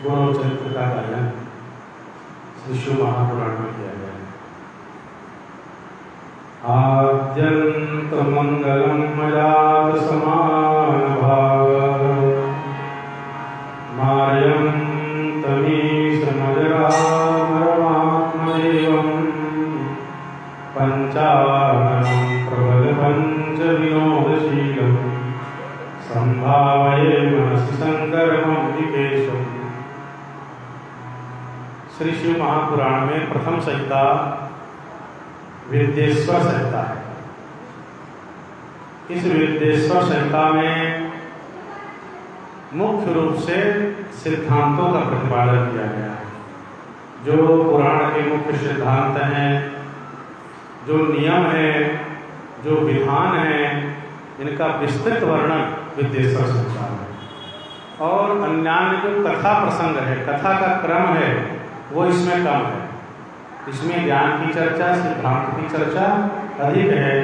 गुरु चरित्र का गायन श्री शिव महापुराण में किया गया है। आद्यंत मंगलम मजात समान भाव मार्यम तमीश मजरात्मदेवम पंचाननं प्रबल पंच विनोदशीलम संभावये मनसि संकरमं विकेशम। श्री शिव महापुराण में प्रथम संहिता विद्येश्वर संहिता है। इस विद्येश्वर संहिता में मुख्य रूप से सिद्धांतों का प्रतिपादन किया गया है। जो पुराण के मुख्य सिद्धांत हैं, जो नियम है, जो विधान है, इनका विस्तृत वर्णन विद्येश्वर संहिता में। और अन्यान्य जो कथा प्रसंग है, कथा का क्रम है, वो इसमें कम है। इसमें ज्ञान की चर्चा, सिद्धांत की चर्चा अधिक है।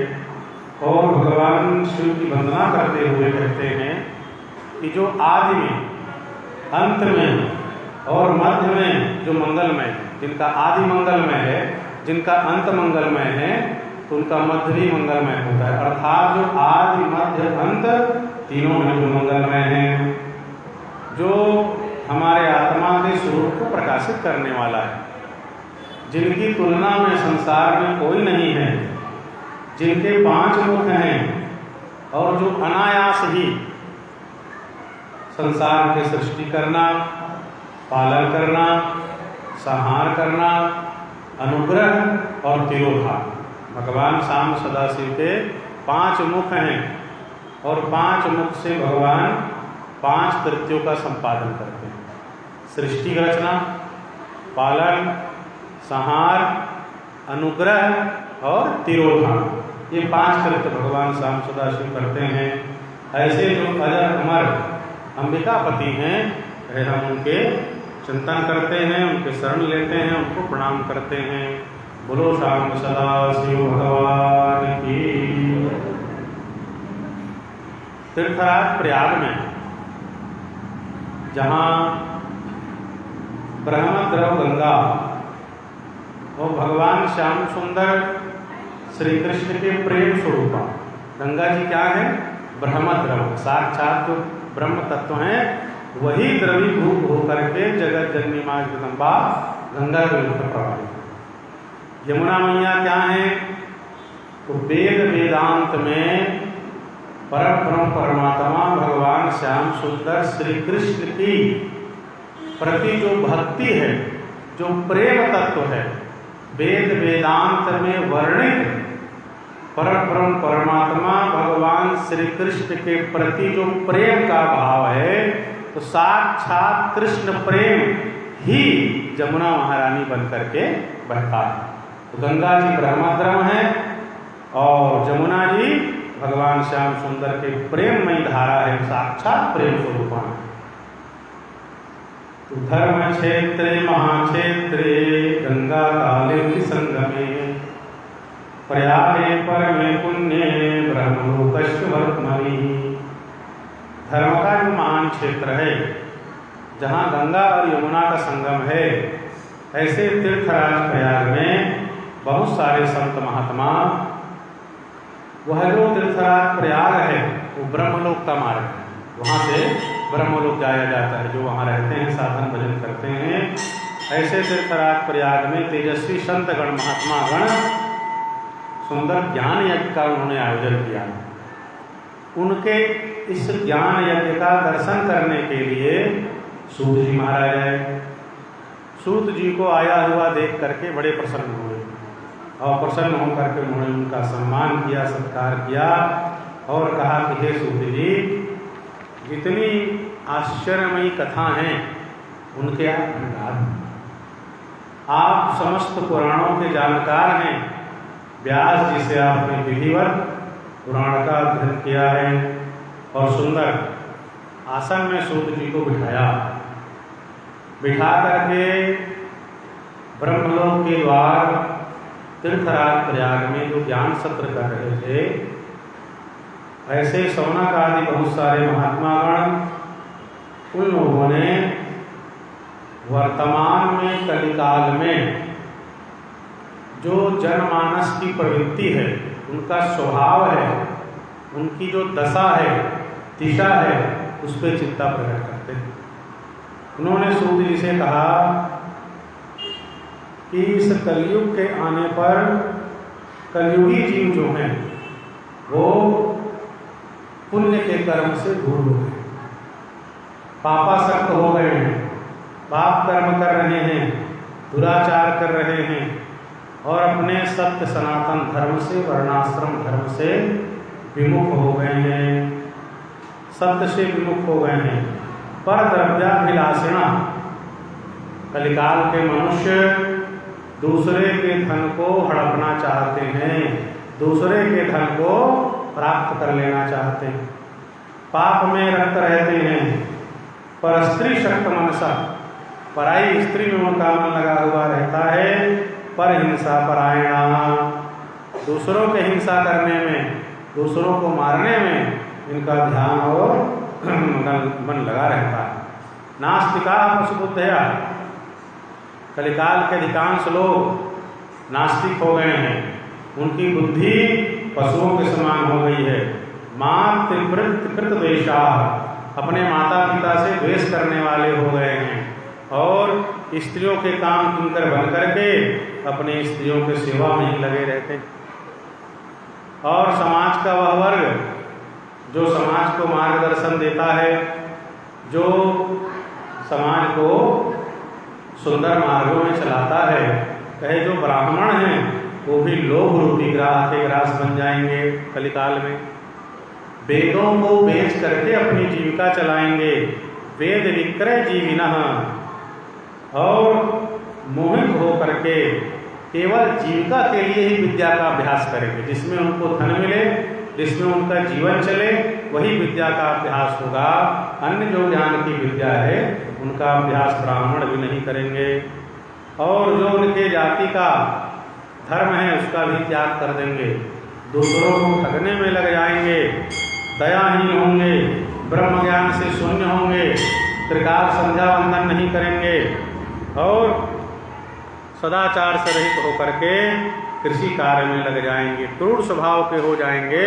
और भगवान शिव की वंदना करते हुए कहते हैं कि जो आदि में, अंत में और मध्य में जो मंगलमय है, जिनका आदि मंगलमय है, जिनका अंत मंगलमय है, तो उनका मध्य भी मंगलमय होता है। अर्थात जो आदि मध्य अंत तीनों में जो मंगलमय है, जो हमारे आत्मा के स्वरूप को प्रकाशित करने वाला है, जिनकी तुलना में संसार में कोई नहीं है, जिनके 5 मुख हैं और जो अनायास ही संसार की सृष्टि करना, पालन करना, संहार करना, अनुग्रह और तिरोधान, भगवान शाम सदाशिव के 5 मुख हैं। और 5 मुख से भगवान 5 कृत्यों का संपादन करते हैं। सृष्टि रचना, पालन, संहार, अनुग्रह और तिरोधान, ये 5 कृत्य भगवान शाम सदाशिव करते हैं। ऐसे जो अजर अमर अंबिकापति हैं, हम उनके चिंतन करते हैं, उनके शरण लेते हैं, उनको प्रणाम करते हैं। बोलो शाम सदाशिव भगवान की। तीर्थराज प्रयाग में जहाँ ब्रह्मद्रव गंगा और भगवान श्याम सुंदर श्री कृष्ण के प्रेम स्वरूपा, गंगा जी क्या है? ब्रह्मद्रव, साक्षात जो ब्रह्म तत्व हैं, वही द्रवीभूत होकर के जगत जननी माँ जगदम्बा गंगा के रूप में प्रवाहित। यमुना मैया क्या है? तो वेद वेदांत में परब्रह्म परमात्मा भगवान श्याम सुंदर श्री कृष्ण की प्रति जो भक्ति है, जो प्रेम तत्व है, वेद वेदांत में वर्णित परब्रह्म परमात्मा भगवान श्री कृष्ण के प्रति जो प्रेम का भाव है, तो साक्षात कृष्ण प्रेम ही जमुना महारानी बन करके बहता है। तो गंगा जी ब्रह्मद्रव हैं और जमुना जी भगवान श्याम सुंदर के प्रेममयी धारा है, साक्षात प्रेम स्वरूपा है। तो धर्म क्षेत्रे महाक्षेत्रे गंगा कालिंदी संगमे प्रयागे परमे पुण्ये ब्रह्मलोकस्य वर्त्मनि। धर्म का जो महान क्षेत्र है, जहाँ गंगा और यमुना का संगम है, ऐसे तीर्थराज प्रयाग में बहुत सारे संत महात्मा, वह जो तीर्थराज प्रयाग है वो ब्रह्मलोक का मार्ग है। वहाँ से ब्रह्मलोक जाया जाता है। जो वहाँ रहते हैं, साधन भजन करते हैं। ऐसे तीर्थराज प्रयाग में तेजस्वी संतगण महात्मा गण सुंदर ज्ञान यज्ञ का उन्होंने आयोजन किया। उनके इस ज्ञान यज्ञ का दर्शन करने के लिए सूत जी महाराज आए। सूत जी को आया हुआ देख करके बड़े प्रसन्न हुए और प्रसन्न होकर के उन्होंने उनका सम्मान किया, सत्कार किया और कहा कि हे सूत जी, जितनी आश्चर्यमयी कथा हैं उनके आप भंडार, आप समस्त पुराणों के जानकार हैं। व्यास जी से आपने विधिवत पुराण का अध्ययन किया है। और सुंदर आसन में सूत जी को बिठाया, बिठा करके ब्रह्मलोक के द्वार तीर्थराज प्रयाग में जो ज्ञान सत्र कर रहे थे, ऐसे शौनक आदि बहुत सारे महात्मागण, उन लोगों ने वर्तमान में कलिकाल में जो जनमानस की प्रवृत्ति है, उनका स्वभाव है, उनकी जो दशा है, दिशा है, उस पर चिंता प्रकट करते हैं। उन्होंने सूत जी से कहा कि इस कलयुग के आने पर कलयुगी जीव जो हैं वो पुण्य के कर्म से दूर हो गए, पापासक्त हो गए हैं, पाप कर्म कर रहे हैं, दुराचार कर रहे हैं और अपने सत्य सनातन धर्म से, वर्णाश्रम धर्म से विमुख हो गए हैं, सत्य से विमुख हो गए हैं। पर द्रव्याभिलाषिणा, कलिकाल के मनुष्य दूसरे के धन को हड़पना चाहते हैं, दूसरे के धन को प्राप्त कर लेना चाहते हैं, पाप में रत रहते हैं। पर स्त्री शक्त मनसा, पराई स्त्री में उनका मन लगा हुआ रहता है। पर हिंसा परायणा, दूसरों के हिंसा करने में, दूसरों को मारने में इनका ध्यान और मन लगा रहता है। नास्तिका पशुबुद्धया, कलिकाल के अधिकांश लोग नास्तिक हो गए हैं, उनकी बुद्धि पशुओं के समान हो गई है। मातृकृत द्वेषा, अपने माता पिता से द्वेष करने वाले हो गए हैं और स्त्रियों के काम किंकर बन करके अपने स्त्रियों के सेवा में ही लगे रहते। और समाज का वह वर्ग जो समाज को मार्गदर्शन देता है, जो समाज को सुंदर मार्गों में चलाता है, कहे जो ब्राह्मण हैं वो भी लोभ रूपी ग्रास के ग्रास बन जाएंगे कलिकाल में। वेदों को बेच करके अपनी जीविका चलाएंगे, वेद विक्रय जीविनः, और मोहित हो करके केवल जीविका के लिए ही विद्या का अभ्यास करेंगे। जिसमें उनको धन मिले, जिसमें उनका जीवन चले, वही विद्या का अभ्यास होगा। अन्य जो ज्ञान की विद्या है उनका अभ्यास ब्राह्मण भी नहीं करेंगे। और जो उनके जाति का धर्म है उसका भी त्याग कर देंगे, दूसरों को ठगने में लग जाएंगे, दयाहीन होंगे, ब्रह्म ज्ञान से शून्य होंगे, त्रिकाल संध्या वंदन नहीं करेंगे और सदाचार से रहित होकर के कृषि कार्य में लग जाएंगे, क्रूर स्वभाव के हो जाएंगे,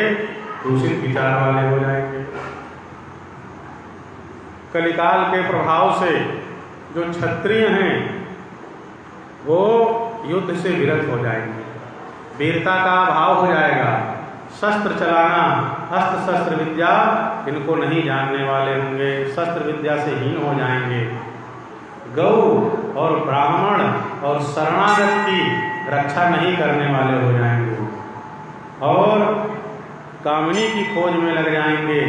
दूषित विचार वाले हो जाएंगे। कलिकाल के प्रभाव से जो क्षत्रिय हैं वो युद्ध से विरत हो जाएंगे, वीरता का अभाव हो जाएगा, शस्त्र चलाना, अस्त्र शस्त्र विद्या इनको नहीं जानने वाले होंगे, शस्त्र विद्या से हीन हो जाएंगे। गौ और ब्राह्मण और शरणागत की रक्षा नहीं करने वाले हो जाएंगे और कामनी की खोज में लग जाएंगे।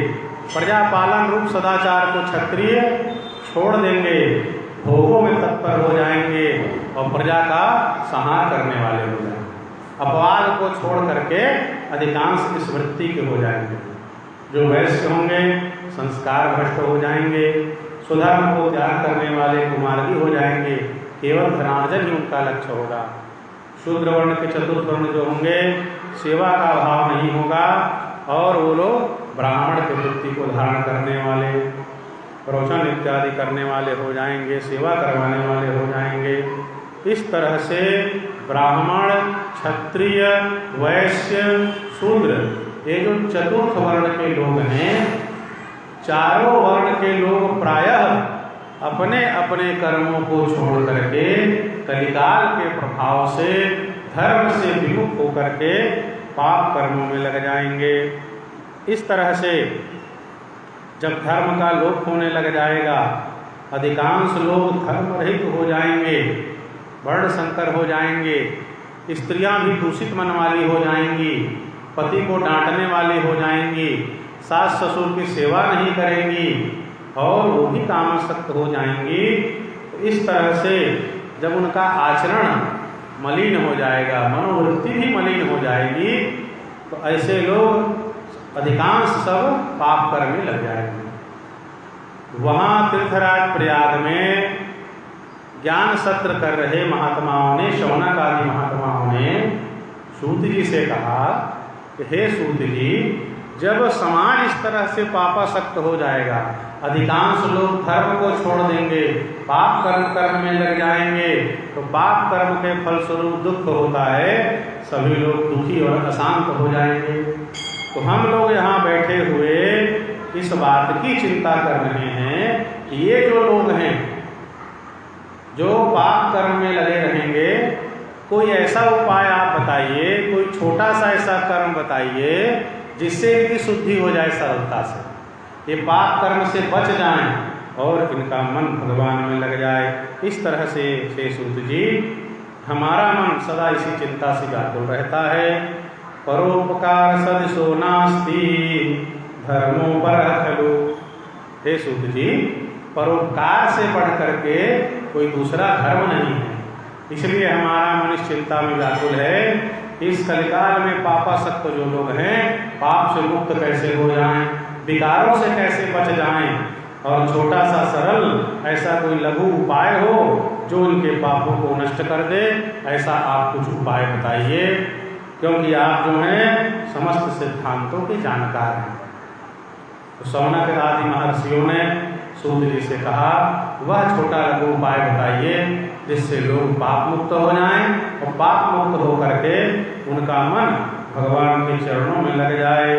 प्रजापालन रूप सदाचार को क्षत्रिय छोड़ देंगे, भोगों में तत्पर हो जाएंगे और प्रजा का संहार करने वाले हो जाएंगे। अपवाद को छोड़ करके अधिकांश इस वृत्ति के हो जाएंगे। जो वैश्य होंगे संस्कार भ्रष्ट हो जाएंगे, सुधर्म को त्याग करने वाले कुमार्गी हो जाएंगे, केवल धनार्जन ही उनका लक्ष्य होगा। शूद्र वर्ण के चतुर्थ वर्ण जो होंगे सेवा का अभाव नहीं होगा और वो लोग ब्राह्मण की वृत्ति को धारण करने वाले, प्रवचन इत्यादि करने वाले हो जाएंगे, सेवा करवाने वाले हो जाएंगे। इस तरह से ब्राह्मण, क्षत्रिय, वैश्य, शूद्र, ये जो चतुर्थ वर्ण के लोग हैं, चारों वर्ण के लोग प्रायः अपने अपने कर्मों को छोड़ करके कलिकाल के प्रभाव से धर्म से विमुख होकर के पाप कर्मों में लग जाएंगे। इस तरह से जब धर्म का लोप होने लग जाएगा, अधिकांश लोग धर्म रहित हो जाएंगे, वर्ण संकर हो जाएंगे, स्त्रियां भी दूषित मन वाली हो जाएंगी, पति को डांटने वाली हो जाएंगी, सास ससुर की सेवा नहीं करेंगी और वो भी कामासक्त हो जाएंगी। तो इस तरह से जब उनका आचरण मलिन हो जाएगा, मनोवृत्ति भी मलिन हो जाएगी, तो ऐसे लोग अधिकांश सब पाप कर्म में लग जाएंगे। वहाँ तीर्थराज प्रयाग में ज्ञान सत्र कर रहे महात्माओं ने, शौनक आदि महात्माओं ने सूत जी से कहा कि हे सूत जी, जब समाज इस तरह से पापासक्त हो जाएगा, अधिकांश लोग धर्म को छोड़ देंगे, पाप कर्म में लग जाएंगे, तो पाप कर्म के फलस्वरूप दुख होता है, सभी लोग दुखी और अशांत हो जाएंगे। तो हम लोग यहाँ बैठे हुए इस बात की चिंता कर रहे हैं कि ये जो लोग हैं जो पाप कर्म में लगे रहेंगे, कोई ऐसा उपाय आप बताइए, कोई छोटा सा ऐसा कर्म बताइए जिससे इनकी शुद्धि हो जाए सरलता से, ये पाप कर्म से बच जाएं और इनका मन भगवान में लग जाए। इस तरह से हे सूत जी, हमारा मन सदा इसी चिंता से व्याकुल रहता है। परोपकार सदसो नास्ति धर्मों पर खलु। हे सूत जी, परोपकार से बढ़ करके कोई दूसरा धर्म नहीं है, इसलिए हमारा मन इस चिंता में व्याकुल है। इस कलिकाल में पापासक्त जो लोग हैं, पाप से मुक्त कैसे हो जाएं, विकारों से कैसे बच जाएं, और छोटा सा सरल ऐसा कोई लघु उपाय हो जो उनके पापों को नष्ट कर दे, ऐसा आप कुछ उपाय बताइए, क्योंकि आप जो हैं समस्त सिद्धांतों के जानकार हैं। तो शौनक आदि महर्षियों ने सूत जी से कहा, वह छोटा लघु उपाय बताइए जिससे लोग पाप मुक्त हो जाएं और पाप मुक्त हो करके उनका मन भगवान के चरणों में लग जाए।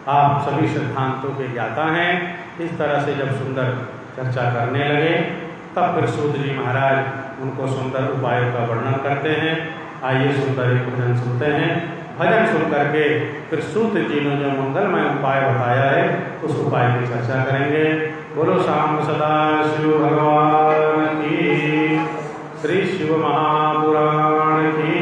आप सभी सिद्धांतों के ज्ञाता हैं। इस तरह से जब सुंदर चर्चा करने लगे, तब फिर सूत जी महाराज उनको सुंदर उपायों का वर्णन करते हैं। आइए सुंदर एक भजन सुनते हैं। भजन सुन करके फिर सूत जी ने जो मंगलमय उपाय बताया है, उस उपाय की चर्चा करेंगे। बोलो शाम सदा शिव भगवान की, श्री शिव महापुराण की।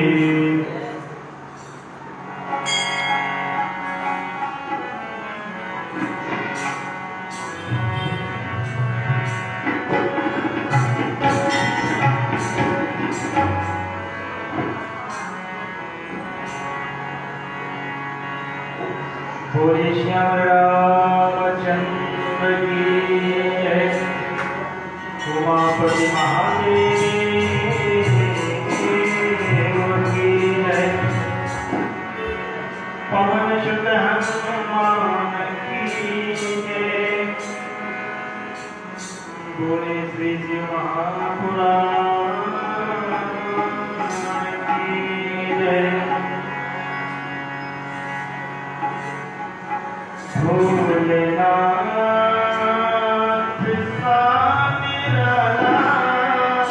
बोले श्याम रामचंद्र की जय, उमापति महादेव की जय, पवन सुत हनुमान की जय। बोले श्री शिव महापुराण की जय। भोलेनाथ स्वामी राम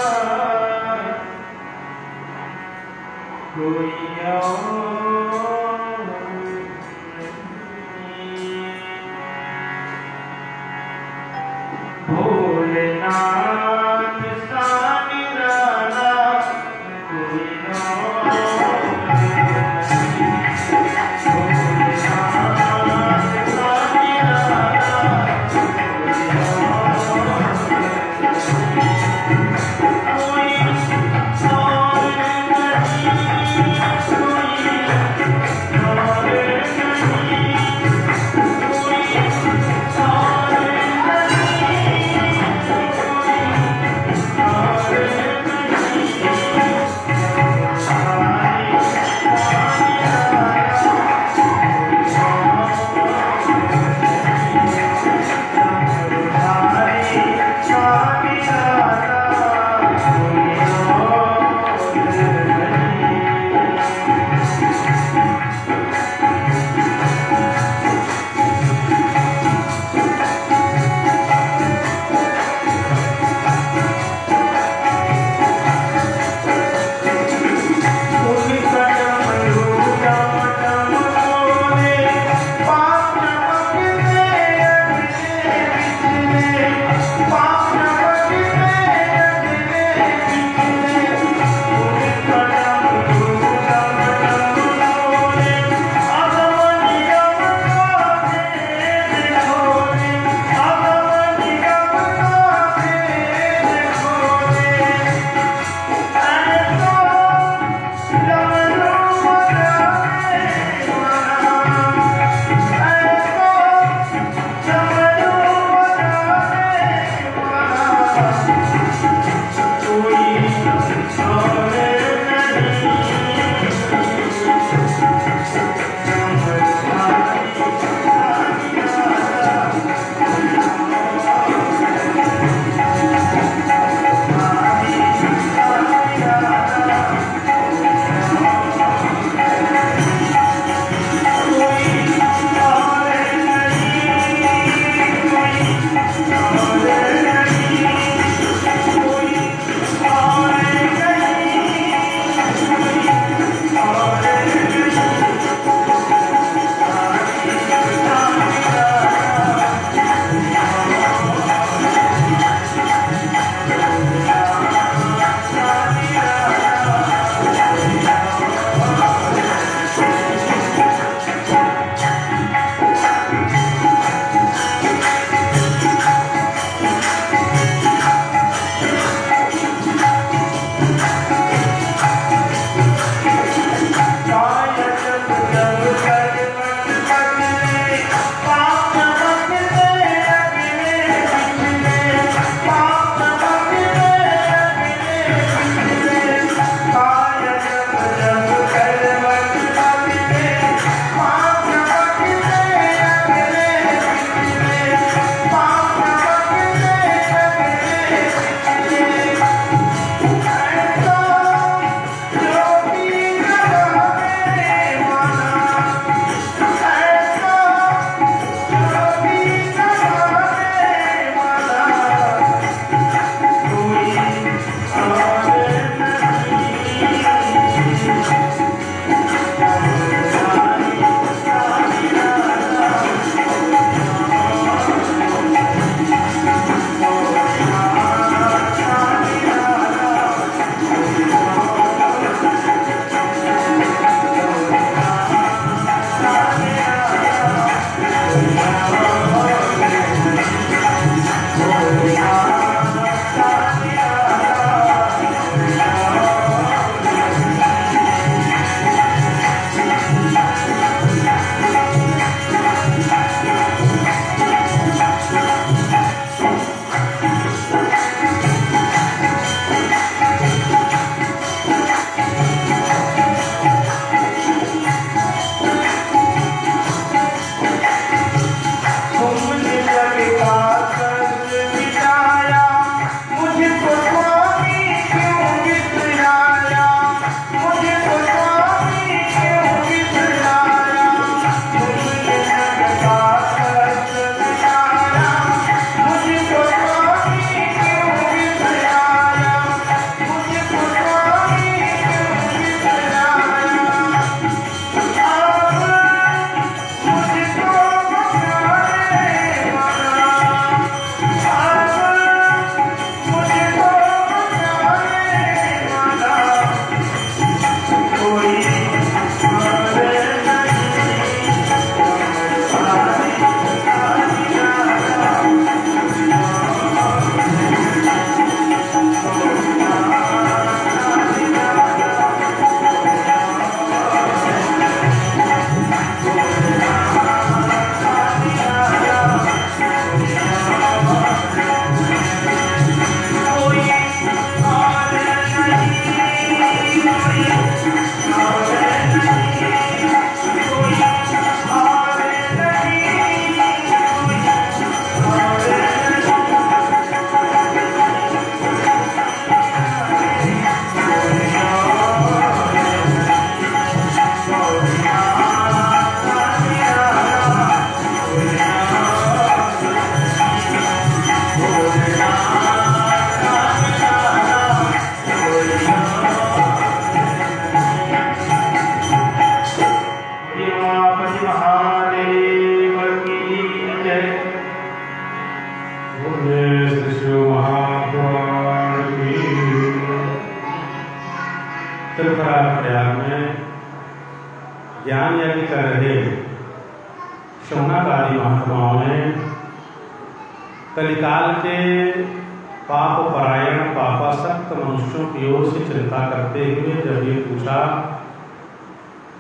तीर्थराज प्रयाग में ज्ञान यज्ञ कर रहे शौनक आदि महात्माओं ने कलिकाल के पाप परायण पापासक्त मनुष्यों की ओर से चिंता करते हुए जब ये पूछा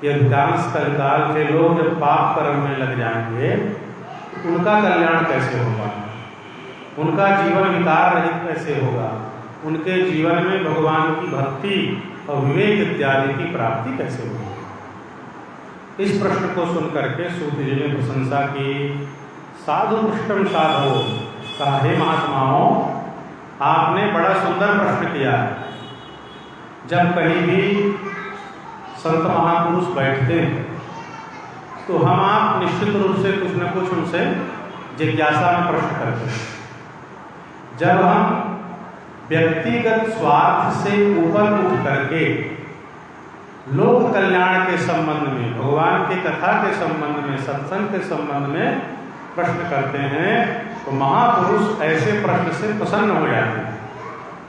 कि अधिकांश कलिकाल के लोग जब पाप कर्म में लग जाएंगे उनका कल्याण कैसे होगा, उनका जीवन विकार रहित कैसे होगा, उनके जीवन में भगवान की भक्ति और विवेक इत्यादि की प्राप्ति कैसे होगी। इस प्रश्न को सुनकर के सूत जी ने प्रशंसा की। साधु पृष्ठम साधो, कहा हे महात्माओं, आपने बड़ा सुंदर प्रश्न किया। जब कहीं भी संत महापुरुष बैठते हैं तो हम आप निश्चित रूप से कुछ न कुछ उनसे जिज्ञासा में प्रश्न करते हैं। जब हम व्यक्तिगत स्वार्थ से ऊपर उठ करके लोक कल्याण के संबंध में, भगवान की कथा के संबंध में, सत्संग के संबंध में प्रश्न करते हैं तो महापुरुष ऐसे प्रश्न से प्रसन्न हो जाते हैं।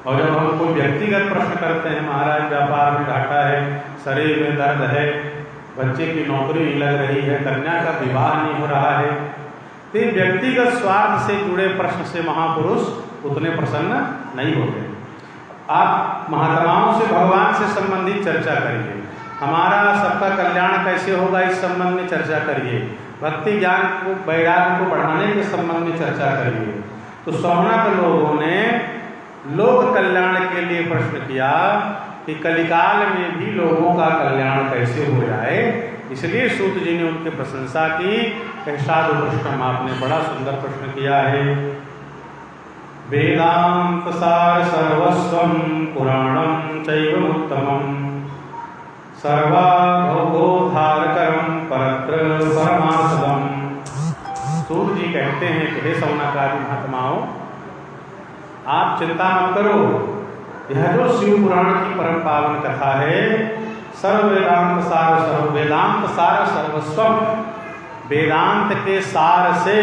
और जब हम कोई व्यक्तिगत प्रश्न करते हैं, महाराज व्यापार में घाटा है, शरीर में दर्द है, बच्चे की नौकरी नहीं लग रही है, कन्या का विवाह नहीं हो रहा है, तो व्यक्तिगत स्वार्थ से जुड़े प्रश्न से महापुरुष उतने प्रसन्न नहीं होते। आप महात्माओं से भगवान से संबंधित चर्चा करिए, हमारा सबका कल्याण कैसे होगा इस संबंध में चर्चा करिए, भक्ति ज्ञान को वैराग्य को बढ़ाने के संबंध में चर्चा करिए। तो शौनक लोगों ने लोक कल्याण के लिए प्रश्न किया कि कलिकाल में भी लोगों का कल्याण कैसे हो जाए। इसलिए सूत जी ने उनकी प्रशंसा की। साधु पृष्ठम, आपने बड़ा सुंदर प्रश्न किया है। वेदांत सार सर्वस्वं पुराणं चैवमुत्तमं सर्वाभोगोद्धारकरं परत्र परमार्थदम्। सूत जी कहते हैं कि हे शौनक आदि महात्माओं, आप चिंता मत करो, यह जो शिव पुराण की परम पावन कथा है, सर्व वेदांत सार सर्वस्वम, वेदांत के सार से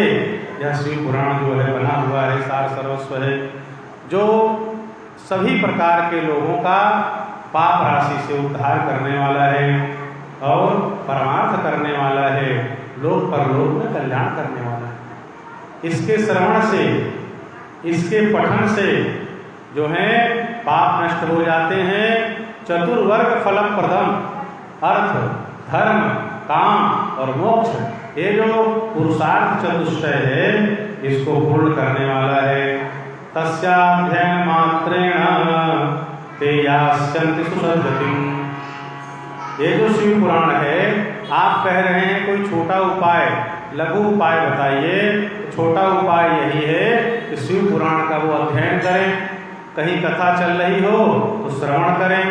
यह शिव पुराण जो है बना हुआ है, सार सर्वस्व है, जो सभी प्रकार के लोगों का पाप राशि से उद्धार करने वाला है और परमार्थ करने वाला है, लोक परलोक में कल्याण करने वाला है। इसके श्रवण से, इसके पठन से जो है पाप नष्ट हो जाते हैं। चतुर्वर्ग फलप्रदम, अर्थ, धर्म, काम और मोक्ष, ये जो पुरुषार्थ चतुष्टय है इसको पूर्ण करने वाला है। तस्याध्ययन मात्रेण ते यास्यन्ति सुसद्गतिम्। ये जो शिव पुराण है, आप कह रहे हैं कोई छोटा उपाय, लघु उपाय बताइए। छोटा उपाय यही है कि शिव पुराण का वो अध्ययन करें, कहीं कथा चल रही हो तो श्रवण करें,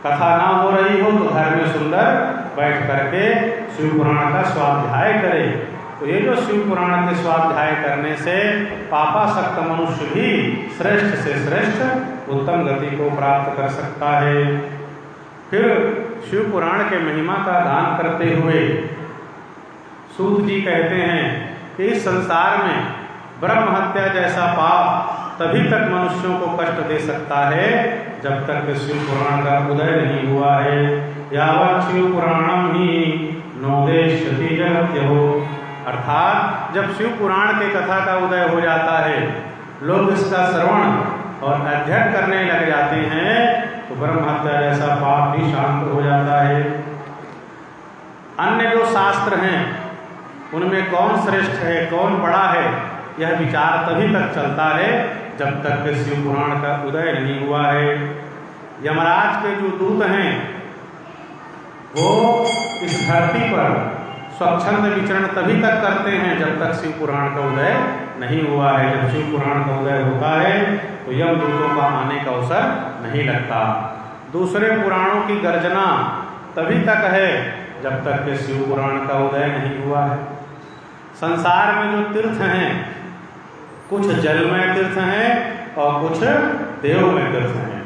कथा ना हो रही हो तो घर में सुंदर बैठ करके शिव पुराण का स्वाध्याय करें। तो ये जो शिव पुराण के स्वाध्याय करने से पापासक्त मनुष्य भी श्रेष्ठ से श्रेष्ठ उत्तम गति को प्राप्त कर सकता है। फिर शिव पुराण के महिमा का गान करते हुए सूत जी कहते हैं कि इस संसार में ब्रह्म हत्या जैसा पाप तभी तक मनुष्यों को कष्ट दे सकता है जब तक शिव पुराण का उदय नहीं हुआ है। यावत् शिव पुराणम ही नोदेष्यति जगत्यो, अर्थात जब शिव पुराण के कथा का उदय हो जाता है, लोग इसका श्रवण और अध्ययन करने लग जाते हैं तो ब्रह्म हत्या जैसा पाप भी शांत हो जाता है। अन्य जो शास्त्र हैं उनमें कौन श्रेष्ठ है, कौन बड़ा है, यह विचार तभी तक चलता है जब तक कि शिव पुराण का उदय नहीं हुआ है। यमराज के जो दूत हैं वो इस धरती पर स्वच्छंद विचरण तभी तक करते हैं जब तक शिव पुराण का उदय नहीं हुआ है। जब शिव पुराण का उदय होता है तो यमदूतों का आने का अवसर नहीं लगता। दूसरे पुराणों की गर्जना तभी तक है जब तक कि शिव पुराण का उदय नहीं हुआ है। संसार में जो तीर्थ हैं, कुछ जलमय तीर्थ हैं और कुछ देवमय तीर्थ हैं।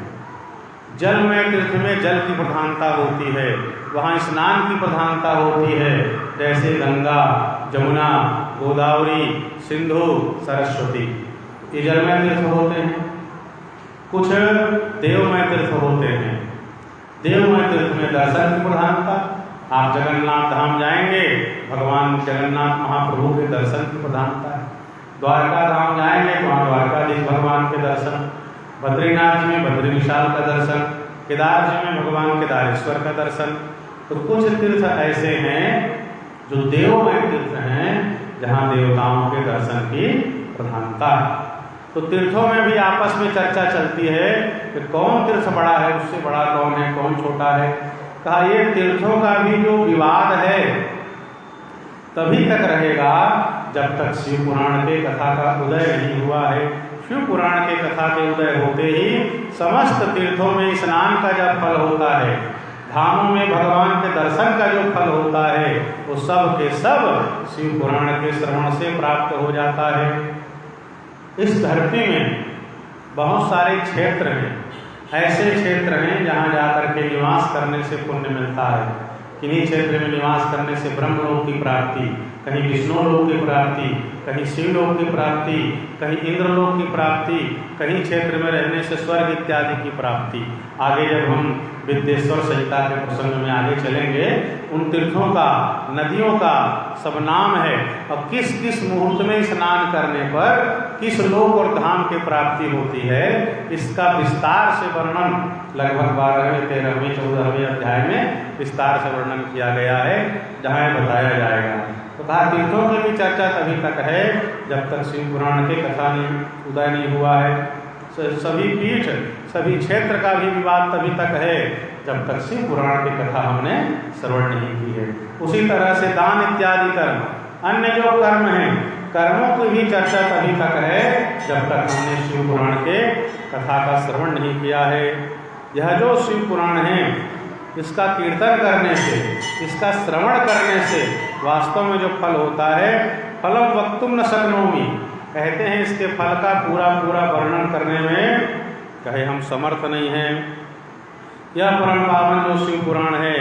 जलमय तीर्थ में जल की प्रधानता होती है, वहाँ स्नान की प्रधानता होती है, जैसे गंगा, जमुना, गोदावरी, सिंधु, सरस्वती, ये जलमय तीर्थ होते हैं। कुछ देवमय तीर्थ होते हैं। देवमय तीर्थ में दर्शन की प्रधानता। आप जगन्नाथ धाम जाएंगे, भगवान जगन्नाथ महाप्रभु के दर्शन की प्रधानता है। द्वारका धाम जाएंगे तो वहाँ द्वारकाधीश भगवान के दर्शन, बद्रीनाथ जी में बद्री विशाल का दर्शन, केदार जी में भगवान केदारेश्वर का दर्शन। तो कुछ तीर्थ ऐसे हैं जो देवमय तीर्थ हैं, जहाँ देवताओं के दर्शन की प्रधानता है। तो तीर्थों में भी आपस में चर्चा चलती है कि कौन तीर्थ बड़ा है, उससे बड़ा कौन है, कौन छोटा है। कहा ये तीर्थों का भी जो विवाद है तभी तक रहेगा जब तक शिव पुराण के कथा का उदय नहीं हुआ है। शिव पुराण के कथा के उदय होते ही समस्त तीर्थों में स्नान का जब फल होता है, धामों में भगवान के दर्शन का जो फल होता है, वो सब के सब शिव पुराण के श्रवण से प्राप्त हो जाता है। इस धरती में बहुत सारे क्षेत्र हैं, ऐसे क्षेत्र हैं जहाँ जाकर के निवास करने से पुण्य मिलता है। किन्हीं क्षेत्र में निवास करने से ब्रह्मलोक की प्राप्ति, कहीं विष्णु लोक की प्राप्ति, कहीं शिवलोक की प्राप्ति, कहीं इंद्रलोक की प्राप्ति, कहीं क्षेत्र में रहने से स्वर्ग इत्यादि की प्राप्ति। आगे जब हम विद्येश्वर संहिता के प्रसंग में आगे चलेंगे, उन तीर्थों का, नदियों का सब नाम है और किस किस मुहूर्त में स्नान करने पर किस लोक और धाम की प्राप्ति होती है, इसका विस्तार से वर्णन लगभग 12वें, 13वें, 14वें अध्याय में विस्तार से वर्णन किया गया है, जहाँ ये बताया जाएगा। तो कहा तीर्थों की भी चर्चा तभी तक है जब तक शिव पुराण के कथा नहीं उदय नहीं हुआ है। सभी पीठ, सभी क्षेत्र का भी विवाद तभी तक है जब तक शिव पुराण की कथा हमने श्रवण नहीं की है। उसी तरह से दान इत्यादि कर्म, अन्य जो कर्म हैं, कर्मों की भी चर्चा तभी तक है जब तक हमने शिव पुराण के कथा का श्रवण नहीं किया है। यह जो शिव पुराण है, इसका कीर्तन करने से, इसका श्रवण करने से वास्तव में जो फल होता है, फलम वक्तुम न शक्नोमि, कहते हैं इसके फल का पूरा पूरा वर्णन करने में कहे हम समर्थ नहीं हैं। यह परम पावन जो शिव पुराण है,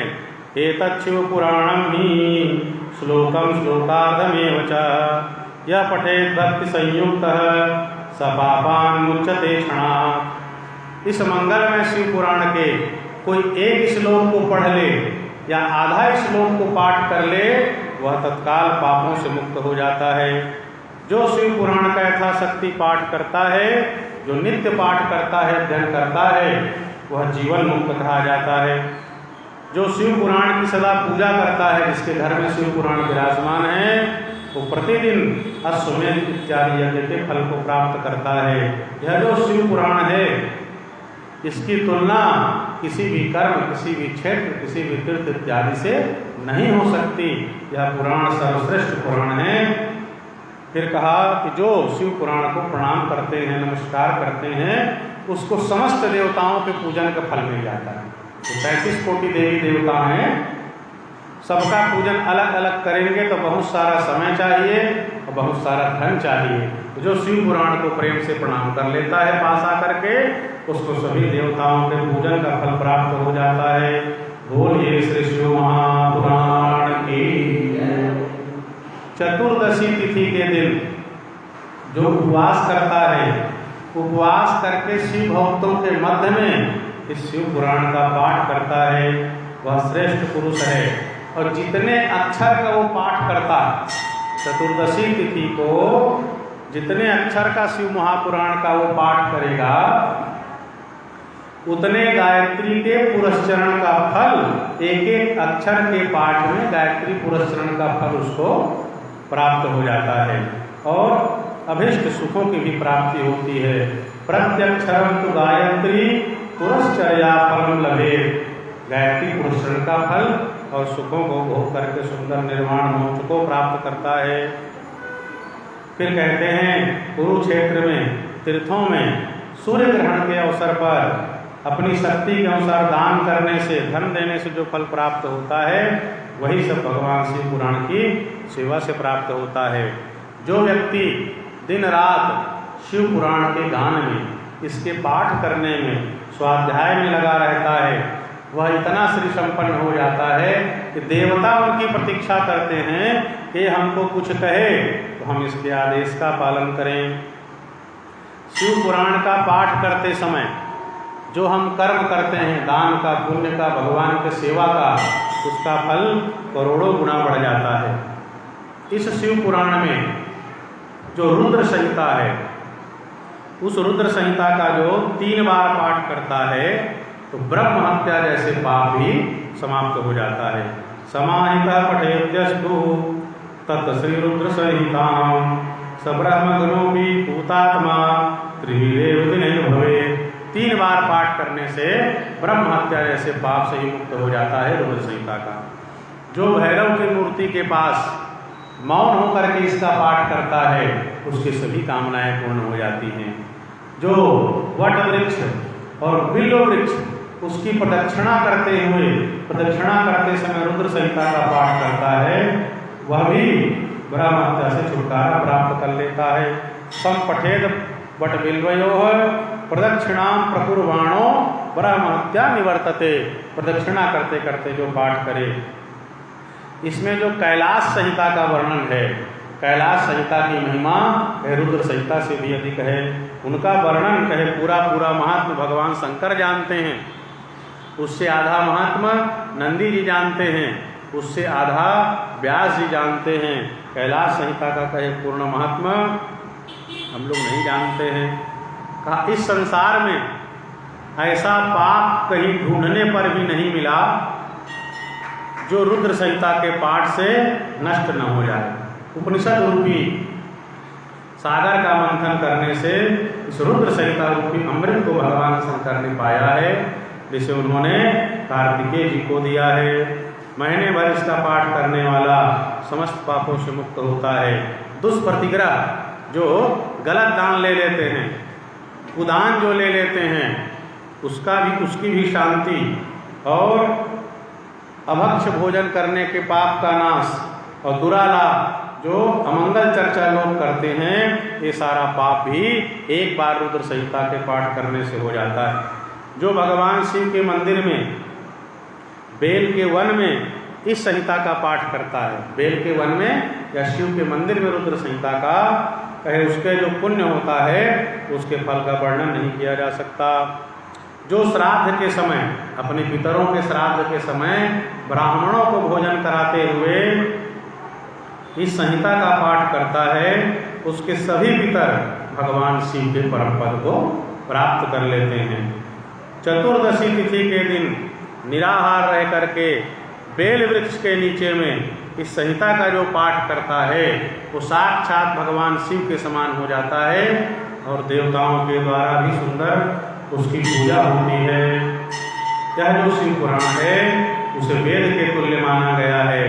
एतत् शिव पुराणम ही श्लोकम श्लोकार्धमेव च यह पठेत भक्ति संयुक्त स पापान् मुच्यते क्षणात्। इस मंगल में शिव पुराण के कोई एक श्लोक को पढ़ ले या आधा श्लोक को पाठ कर ले, वह तत्काल पापों से मुक्त हो जाता है। जो शिव पुराण का यथाशक्ति पाठ करता है, जो नित्य पाठ करता है, अध्ययन करता है, वह जीवन मुक्त कहा जाता है। जो शिव पुराण की सदा पूजा करता है, जिसके घर में शिव पुराण विराजमान है, वो प्रतिदिन अश्वमेध इत्यादि यज्ञ के फल को प्राप्त करता है। यह जो शिव पुराण है, इसकी तुलना किसी भी कर्म, किसी भी क्षेत्र, किसी भी तीर्थ इत्यादि से नहीं हो सकती। यह पुराण सर्वश्रेष्ठ पुराण है। फिर कहा कि जो शिव पुराण को प्रणाम करते हैं, नमस्कार करते हैं, उसको समस्त देवताओं के पूजन का फल मिल जाता है। तो 35 कोटि देवी देवता हैं, सबका पूजन अलग अलग करेंगे तो बहुत सारा समय चाहिए और बहुत सारा धन चाहिए। तो जो शिव पुराण को प्रेम से प्रणाम कर लेता है पास आकर के, उसको सभी देवताओं के पूजन का फल प्राप्त हो जाता है। बोलिए श्री शिव महापुराण की। चतुर्दशी तिथि के दिन जो उपवास करता है, उपवास करके शिव भक्तों के मध्य में इस शिव पुराण का पाठ करता है, वह श्रेष्ठ पुरुष है। और जितने अक्षर का वो पाठ करता, चतुर्दशी तिथि को जितने अक्षर का शिव महापुराण का वो पाठ करेगा, उतने गायत्री के पुरस्चरण का फल, एक एक अक्षर के पाठ में गायत्री पुरस्चरण का फल उसको प्राप्त हो जाता है और अभीष्ट सुखों की भी प्राप्ति होती है। प्रत्यक्षरम तु गायत्री पुरस्चर्या फलम लभेत। गायत्री पुरस्चरण का फल और सुखों को भोग करके सुंदर निर्वाण मोक्ष को प्राप्त करता है। फिर कहते हैं कुरुक्षेत्र में, तीर्थों में सूर्य ग्रहण के अवसर पर अपनी शक्ति के अनुसार दान करने से, धन देने से जो फल प्राप्त होता है, वही सब भगवान शिव पुराण की सेवा से प्राप्त होता है। जो व्यक्ति दिन रात शिव पुराण के गान में, इसके पाठ करने में, स्वाध्याय में लगा रहता है, वह इतना श्री संपन्न हो जाता है कि देवता उनकी प्रतीक्षा करते हैं कि हमको कुछ कहे तो हम इसके आदेश का पालन करें। शिव पुराण का पाठ करते समय जो हम कर्म करते हैं, दान का, पुण्य का, भगवान के सेवा का, उसका फल करोड़ों गुना बढ़ जाता है। इस शिव पुराण में जो रुद्र संहिता है, उस रुद्र संहिता का जो 3 बार पाठ करता है तो ब्रह्म हत्या जैसे पाप भी समाप्त हो जाता है। समाहिता पठेद्यस्तु तत् श्री रुद्र संहिताम सब्रह्मगणोपि भूतात्मा त्रिविदेव दिनेन भवे। 3 बार पाठ करने से ब्रह्म हत्या जैसे पाप से ही मुक्त हो जाता है रुद्र संहिता का। जो भैरव की मूर्ति के पास मौन होकर के इसका पाठ करता है उसकी सभी कामनाएं पूर्ण हो जाती हैं। जो वट वृक्ष और बिल्व वृक्ष उसकी प्रदक्षिणा करते समय रुद्र संहिता का पाठ करता है, वह भी ब्रह्म हत्या से छुटकारा प्राप्त कर लेता है। संपठेद वट बिल्वयोः प्रदक्षिणाम प्रकुर्वाणो ब्रह्म हत्या निवर्तते। प्रदक्षिणा करते करते जो पाठ करे। इसमें जो कैलाश संहिता का वर्णन है, कैलाश संहिता की महिमा रुद्र संहिता से भी अधिक है। उनका वर्णन कहे पूरा महात्म भगवान शंकर जानते हैं, उससे आधा महात्मा नंदी जी जानते हैं, उससे आधा व्यास जी जानते हैं। कैलाश संहिता का कहे पूर्ण महात्मा हम लोग नहीं जानते हैं। कहा इस संसार में ऐसा पाप कहीं ढूंढने पर भी नहीं मिला जो रुद्र संहिता के पाठ से नष्ट न हो जाए। उपनिषद रूपी सागर का मंथन करने से इस रुद्र संहिता रूपी अमृत को भगवान शंकर ने पाया है, जिसे उन्होंने कार्तिकेय जी को दिया है। महीने भर इसका पाठ करने वाला समस्त पापों से मुक्त होता है। दुष्प्रतिग्रह जो गलत दान ले लेते हैं, उदान जो ले लेते हैं, उसकी भी शांति, और अभक्ष भोजन करने के पाप का नाश, और दुराला जो अमंगल चर्चा लोग करते हैं, ये सारा पाप भी एक बार रुद्र संहिता के पाठ करने से हो जाता है। जो भगवान शिव के मंदिर में, बेल के वन में इस संहिता का पाठ करता है, बेल के वन में या शिव के मंदिर में रुद्र संहिता का कहे, उसके जो पुण्य होता है उसके फल का वर्णन नहीं किया जा सकता। जो श्राद्ध के समय, अपने पितरों के श्राद्ध के समय ब्राह्मणों को भोजन कराते हुए इस संहिता का पाठ करता है, उसके सभी पितर भगवान शिव के परम पद को प्राप्त कर लेते हैं। चतुर्दशी तिथि के दिन निराहार रह करके बेल वृक्ष के नीचे में इस संहिता का जो पाठ करता है वो साक्षात भगवान शिव के समान हो जाता है, और देवताओं के द्वारा भी सुंदर उसकी पूजा होती है। यह जो शिव पुराण है उसे वेद के तुल्य माना गया है,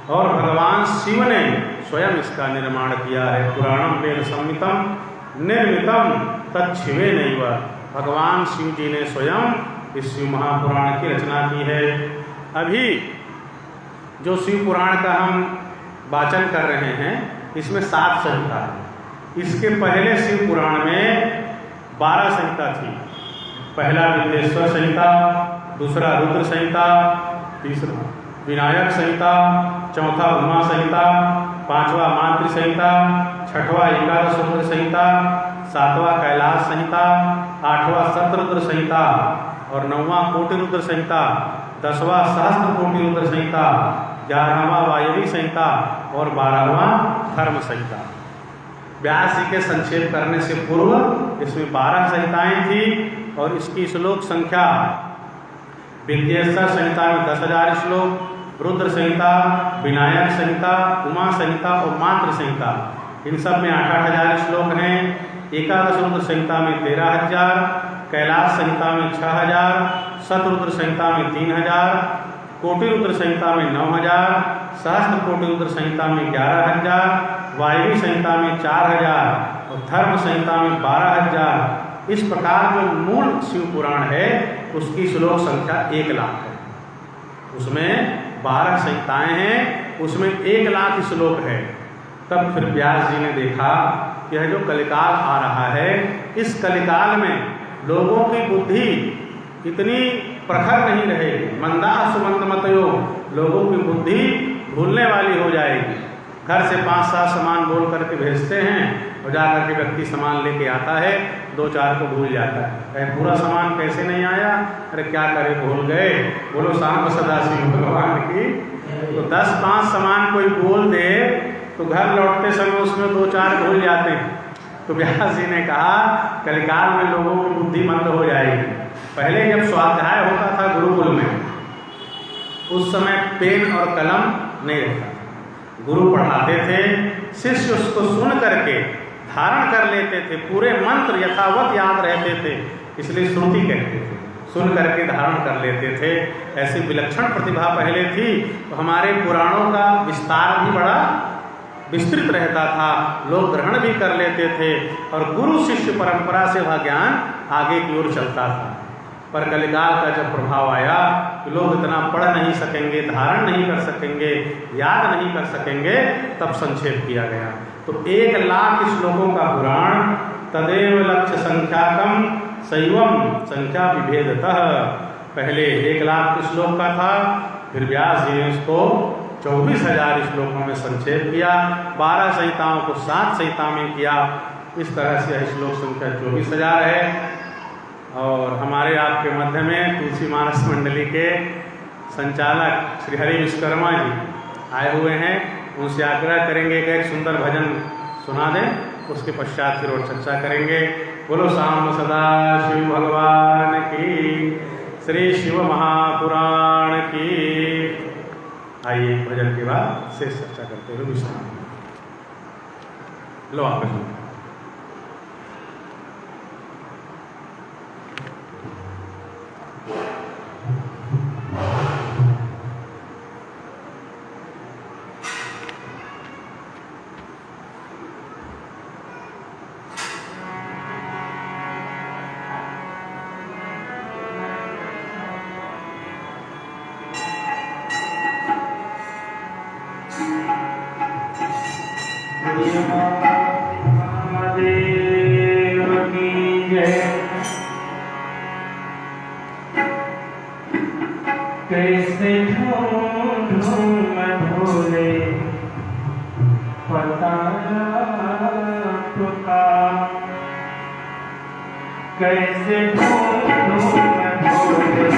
और भगवान शिव ने स्वयं इसका निर्माण किया है। पुराणम वेद संहितम निर्मितम तच्छिवे नैव। भगवान शिव जी ने स्वयं इस शिव महापुराण की रचना की है। अभी जो शिव पुराण का हम वाचन कर रहे हैं, इसमें 7 संहिता है। इसके पहले शिव पुराण में 12 संहिता थी। पहला विद्येश्वर संहिता, दूसरा रुद्र संहिता, तीसरा विनायक संहिता, चौथा उमा संहिता, 5वां मातृ संहिता, 6वां एकादश रुद्र संहिता, 7वां कैलाश संहिता, 8वां सतरुद्र संहिता, और 9वां कोटि रुद्र संहिता, 10वां सहस्त्र कोटि रुद्र संहिता, 11वां वायवी संहिता और 12वां धर्म संहिता। व्यास जी के संक्षेप करने से पूर्व इसमें 12 संहिताएं थी, और इसकी श्लोक संख्या विद्येश्वर संहिता में 10,000 श्लोक, रुद्र संहिता, विनायक संहिता, उमा संहिता और मातृ संहिता, इन सब में 8,000 श्लोक हैं। एकादश रुद्र संहिता में 13,000, कैलाश संहिता में 6,000, सतरुद्र संहिता में 3,000, कोटि रुद्र संहिता में 9,000, सहस्त्र कोटि रुद्र संहिता में 11,000, वायवी संहिता में 4,000 और धर्म संहिता में 12,000। इस प्रकार जो मूल शिव पुराण है उसकी श्लोक संख्या 1,00,000 है। उसमें 12 संहिताएं हैं, उसमें 1,00,000 श्लोक है। तब फिर व्यास जी ने देखा कि यह जो कलिकाल आ रहा है, इस कलिकाल में लोगों की बुद्धि इतनी प्रखर नहीं रहेगी। मंदा सुमंतमतयो, लोगों की बुद्धि भूलने वाली हो जाएगी। घर से 5-7 सामान बोल करके भेजते हैं, और जा करके व्यक्ति सामान लेके आता है, 2-4 को भूल जाता है। कहे पूरा सामान कैसे नहीं आया? अरे क्या करे, भूल गए। बोलो सांब सदाशिव भगवान की। तो 10-5 सामान कोई बोल दे तो घर लौटते समय उसमें 2-4 भूल जाते हैं। तो व्यास जी ने कहा कलिकाल में लोगों की बुद्धि मंद हो जाएगी। पहले जब स्वाध्याय होता था गुरुकुल में, उस समय पेन और कलम नहीं रहता था। गुरु पढ़ाते थे, शिष्य उसको सुन करके धारण कर लेते थे, पूरे मंत्र यथावत याद रहते थे, इसलिए श्रुति कहते थे। सुन करके धारण कर लेते थे। ऐसी विलक्षण प्रतिभा पहले थी। तो हमारे पुराणों का विस्तार भी बड़ा विस्तृत रहता था, लोग ग्रहण भी कर लेते थे और गुरु शिष्य परंपरा से वह ज्ञान आगे की ओर चलता था। पर कलिकाल का जब प्रभाव आया कि लोग इतना पढ़ नहीं सकेंगे, धारण नहीं कर सकेंगे, याद नहीं कर सकेंगे, तब संक्षेप किया गया। तो 1 लाख श्लोकों का पुराण, तदेव लक्ष्य संख्याकम शैवम संख्या विभेदतः, पहले 1 लाख श्लोक का था, फिर व्यास जी ने इसको 24,000 श्लोकों में संक्षेप किया, 12 संहिताओं को 7 संहिता में किया। इस तरह से यह श्लोक संख्या 24,000 है। और हमारे आपके मध्य में तुलसी मानस मंडली के संचालक श्री हरि विश्वकर्मा जी आए हुए हैं। उनसे आग्रह करेंगे कि एक सुंदर भजन सुना दें, उसके पश्चात फिर और चर्चा करेंगे। बोलो सांब सदा शिव भगवान की, श्री शिव महापुराण की। आइए भजन के बाद शेष चर्चा करते हुए विश्राम लो। आप कैसे ढूंढूं मैं भोले पता तुका, कैसे ढूंढूं मैं भोले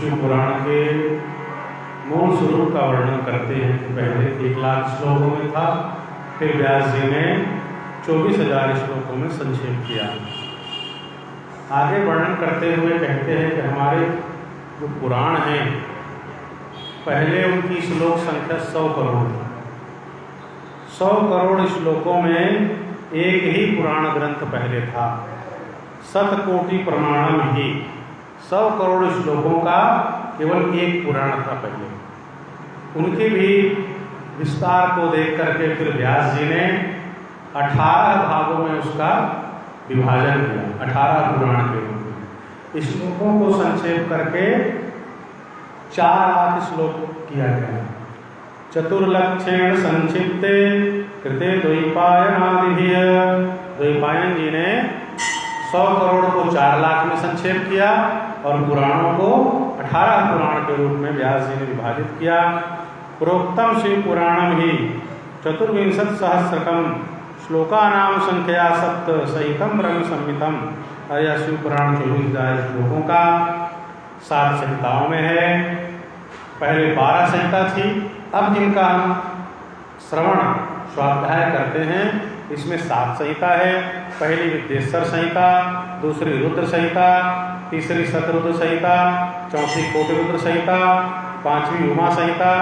शिव पुराण के मूल स्वरूप का वर्णन करते हैं कि पहले 1,00,000 श्लोकों में था, फिर व्यास जी ने 24,000 श्लोकों में संक्षेप किया। आगे वर्णन करते हुए कहते हैं कि हमारे जो पुराण हैं, पहले उनकी श्लोक संख्या 100 करोड़ थी। 100 करोड़ श्लोकों में एक ही पुराण ग्रंथ पहले था, शतकोटि प्रमाणम ही। 100 करोड़ श्लोकों का केवल एक पुराण था पहले। उनके भी विस्तार को देख करके फिर व्यास जी ने 18 भागों में उसका विभाजन किया, 18 पुराण के रूप में। श्लोकों को संक्षेप करके 4 श्लोक किया गया। चतुर्लक्षेण संक्षिप्ते कृते द्वैपायनादिभिः। द्वैपायन जी ने 100 करोड़ को 4 लाख में संक्षेप किया और पुराणों को 18 पुराण के रूप में व्यास जी ने विभाजित किया। प्रोक्तम शिव पुराणम ही 24 सहस्रकम श्लोकानाम संख्या 7 सहितम ब्रह्म संहितम। यह शिव पुराण 24,000 श्लोकों का 7 संहिताओं में है। पहले 12 संहिता थी, अब जिनका हम श्रवण स्वाध्याय करते हैं इसमें 7 संहिता है। पहली विद्येश्वर संहिता, दूसरी रुद्र संहिता, तीसरी शतरुद्र संहिता, चौथी कोटिरुद्र संहिता, 5वीं उमा संहिता,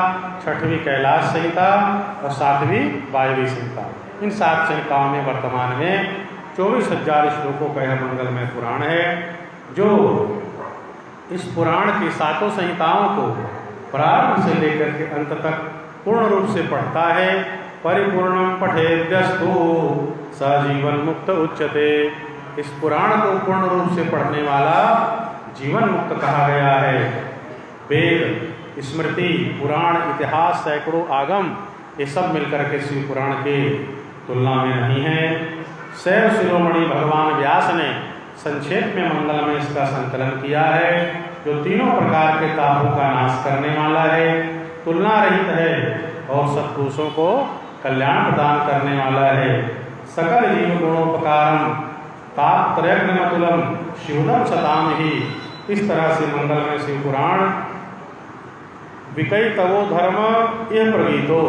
6वीं कैलाश संहिता और 7वीं वायवी संहिता। इन 7 संहिताओं में वर्तमान में 24,000 श्लोकों का यह मंगलमय पुराण है, जो इस पुराण की 7 संहिताओं को प्रारंभ से लेकर के अंत तक पूर्ण रूप से पढ़ता है। परिपूर्णम पठेद्यस्तु सजीवन मुक्त उच्यते। इस पुराण को पूर्ण रूप से पढ़ने वाला जीवन मुक्त कहा गया है। वेद, स्मृति, पुराण, इतिहास, सैकड़ों आगम, ये सब मिलकर के शिव पुराण के तुलना में नहीं है। शैव शिरोमणि भगवान व्यास ने संक्षेप में मंगल में इसका संकलन किया है, जो तीनों प्रकार के तापों का नाश करने वाला है, तुलना रहित है और सत्पुरुषों को कल्याण प्रदान करने वाला है। सकल जीव गुणोपकारम तापत्रयग्नमतुलम शिवदम सताम ही। इस तरह से मंगलमय शिव पुराण विकई तवो धर्म यह प्रगीतो।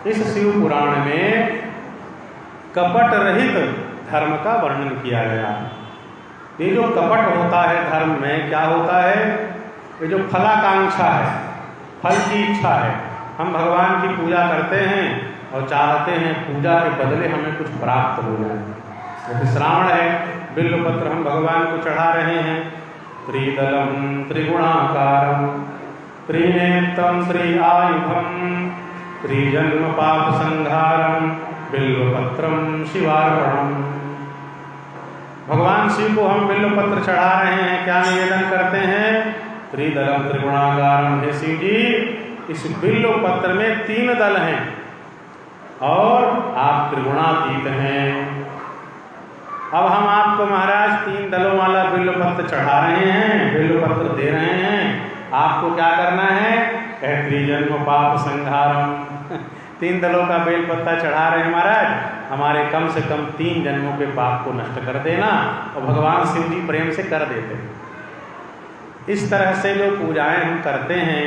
इस शिव पुराण में कपट रहित धर्म का वर्णन किया गया। ये जो कपट होता है धर्म में, क्या होता है? ये जो फलाकांक्षा है, फल की इच्छा है। हम भगवान की पूजा करते हैं और चाहते हैं पूजा के बदले हमें कुछ प्राप्त हो जाए। जैसे श्रावण है, बिल्वपत्र हम भगवान को चढ़ा रहे हैं। त्रिदलम त्रिगुणाकारम त्रिनेत्रम त्रिआयुधम त्रिजन्म पाप संहारम बिल्वपत्रम शिवार्पणम। भगवान शिव को हम बिल्वपत्र चढ़ा रहे हैं। क्या निवेदन करते हैं? त्रिदलम त्रिगुणाकारम। हे शिव जी, इस बिल्वपत्र में 3 दल हैं और आप त्रिगुणातीत हैं। अब हम आपको महाराज 3 दलों वाला बिल्वपत्र चढ़ा रहे हैं, बिल्वपत्र दे रहे हैं। आपको क्या करना है? त्रिजन्म पाप संहारम। 3 दलों का बेलपत्ता चढ़ा रहे हैं महाराज, हमारे कम से कम 3 जन्मों के पाप को नष्ट कर देना। और भगवान शिव जी प्रेम से कर देते हैं। इस तरह से जो पूजाएं हम करते हैं,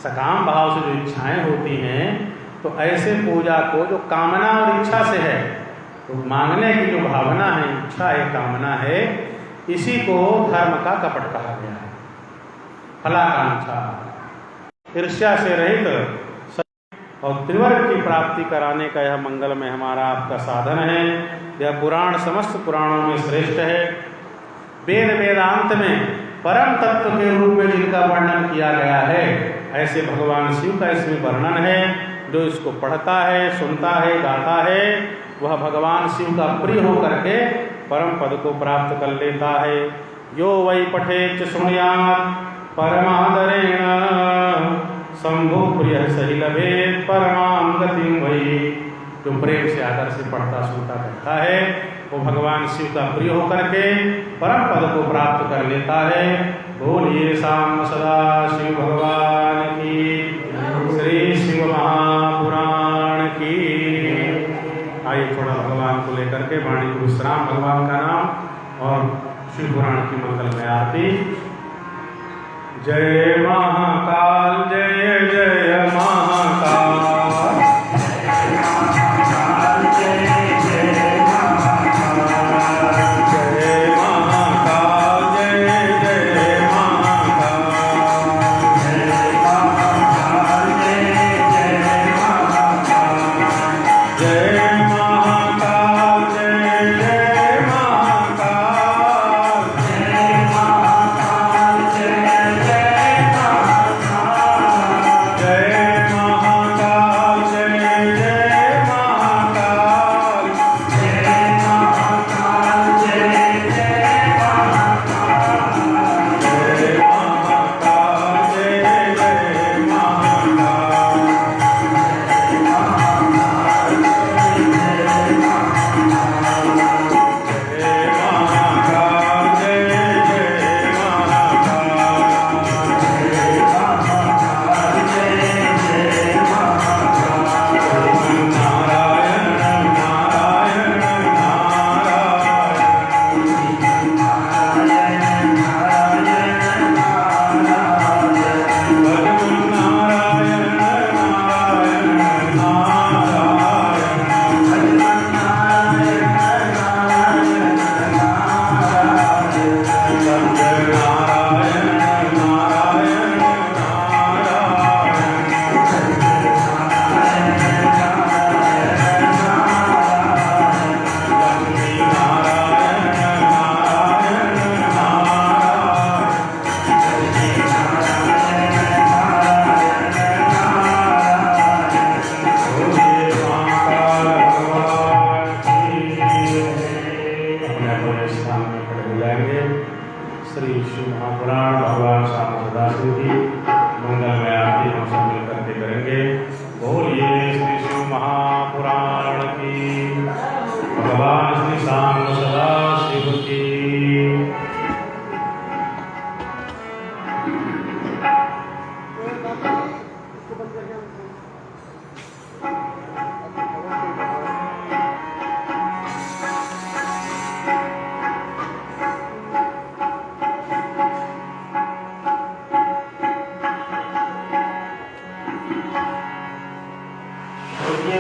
सकाम भाव से जो इच्छाएं होती हैं, तो ऐसे पूजा को जो कामना और इच्छा से है, तो मांगने की जो भावना है, इच्छा है, कामना है, इसी को धर्म का कपट कहा गया है। फलाकांक्षा, ईर्ष्या से रहित और त्रिवर्ग की प्राप्ति कराने का यह मंगलमय हमारा आपका साधन है। यह पुराण समस्त पुराणों में श्रेष्ठ है। वेद वेदांत में परम तत्व के रूप में जिनका वर्णन किया गया है, ऐसे भगवान शिव का इसमें वर्णन है। जो इसको पढ़ता है, सुनता है, गाता है, वह भगवान शिव का प्रिय होकर के परम पद को प्राप्त कर लेता है। यो वै पठेत सुनुयात् परमादरेण शंभु प्रिय सही लभेत परमां गतिं वै। जो प्रेम से आदर से पढ़ता सुनता करता है, वो भगवान शिव का प्रिय होकर के परम पद को प्राप्त कर लेता है। बोलिए शाम सदा शिव भगवान की, श्री शिव महापुराण की। आइए थोड़ा भगवान को लेकर के वाणी को विश्राम, भगवान का नाम और शिव पुराण की मंगलमय आरती। जय महाकाल, जय जय महाकाल।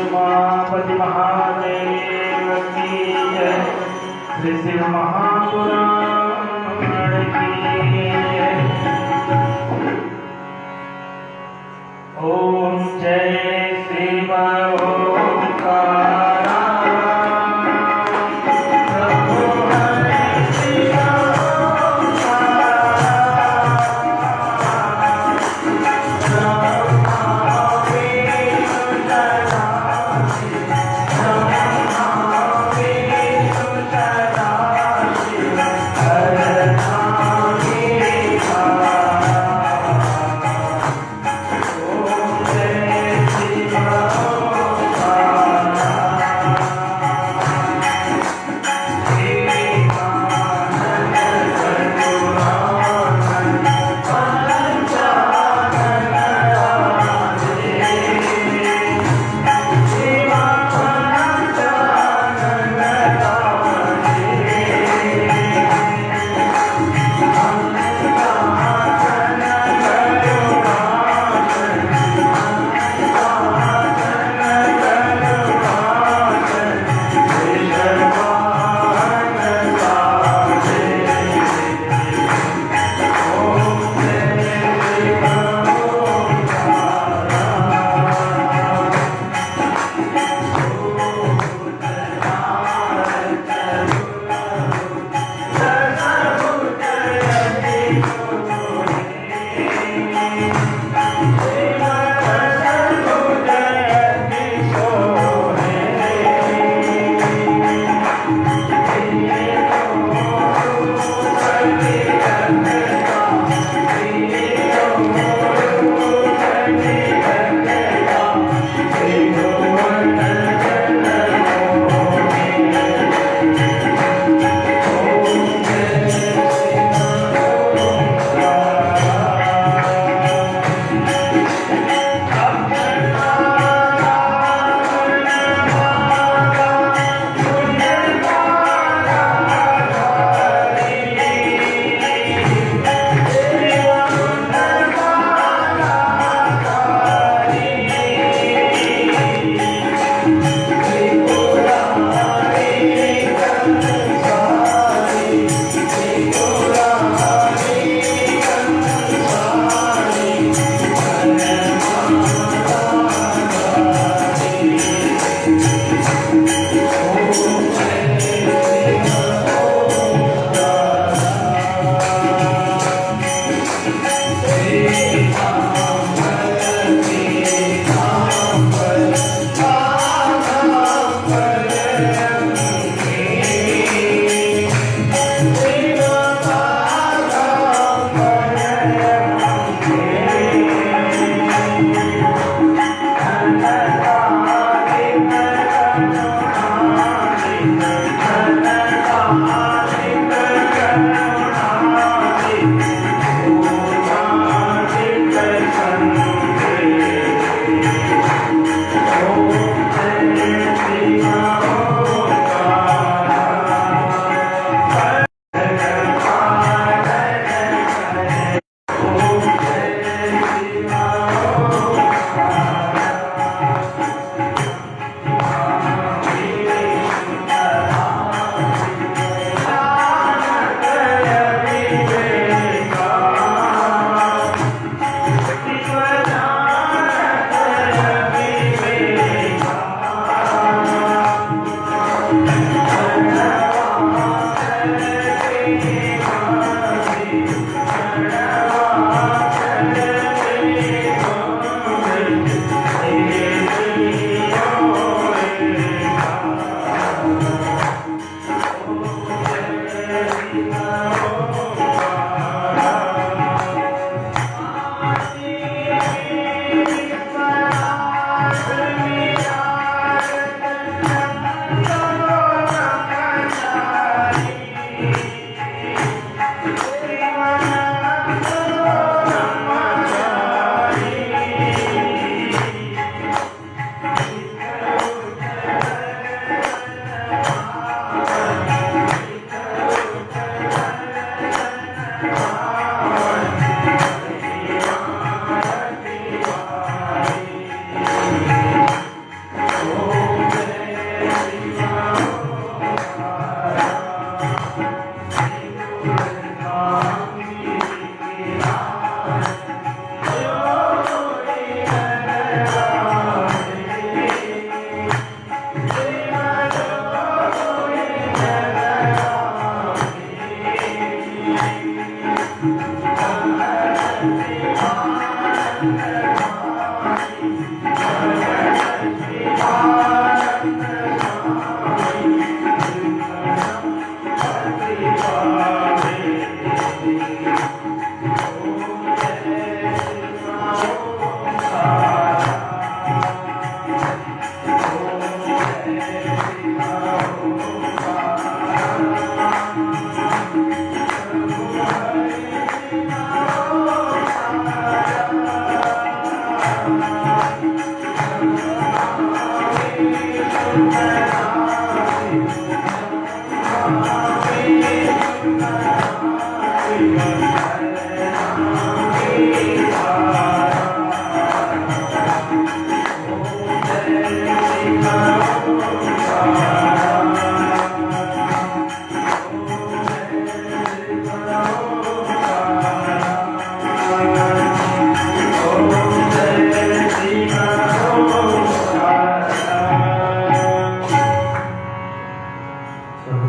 उमापति महादेव की जय, श्री शिव महापुराण की जय। ओम जय शिव ओंकार। Thank you.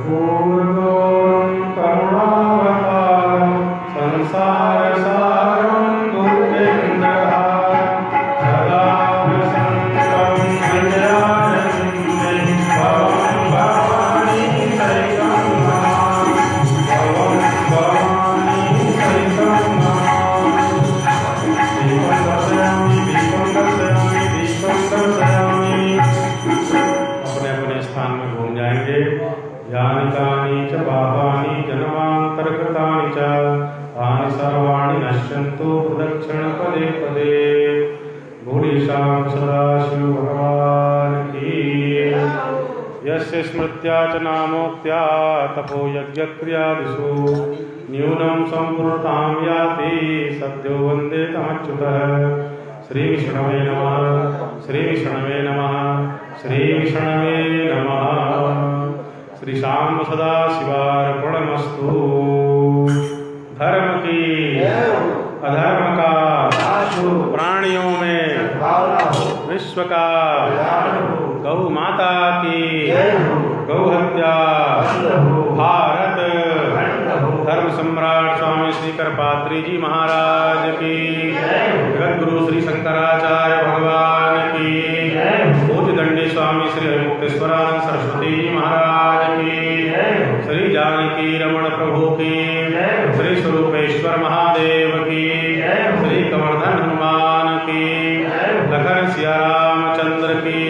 कर्पूरगौरं करुणावतारं संसारसारं दुर्गेन्द्रहारं सदा वसन्तं विजयानन्दं भवं भवानी सहितं नमामि भवं भवानी सहितं नमामि दीपं दर्शयामि अपने अपने स्थान में घूम जाएंगे। यानि कानि च पापानि जन्मान्तरकृतानि च तानि सर्वाणि नश्यन्तु प्रदक्षिणपदे पदे। भूरिशां सदाशिव भगवान की। यस्य स्मृत्या च नामोक्त्या तपो यज्ञक्रियादिषु न्यूनं सम्पूर्णतां याति सद्यो वन्दे तमच्युतः। श्री विष्णवे नमः। श्री विष्णवे नमः। श्री विष्णवे नमः। श्री शाम सदा शिवार्पणमस्तु। धर्म की अधर्म का प्राणियों में विश्व का गौ माता की गौ हत्या भारत धर्म सम्राट स्वामी श्री करपात्री जी महाराज की जगत गुरु श्री शंकराचार्य भगवान की पूज्य दंडी स्वामी श्री हरिमुक्तेश्वरानंद सरस्वती जी महाराज की श्री जानकी रमण प्रभु की श्री स्वरूपेश्वर महादेव की श्री कमरधन हनुमान की लखन सिया रामचंद्र की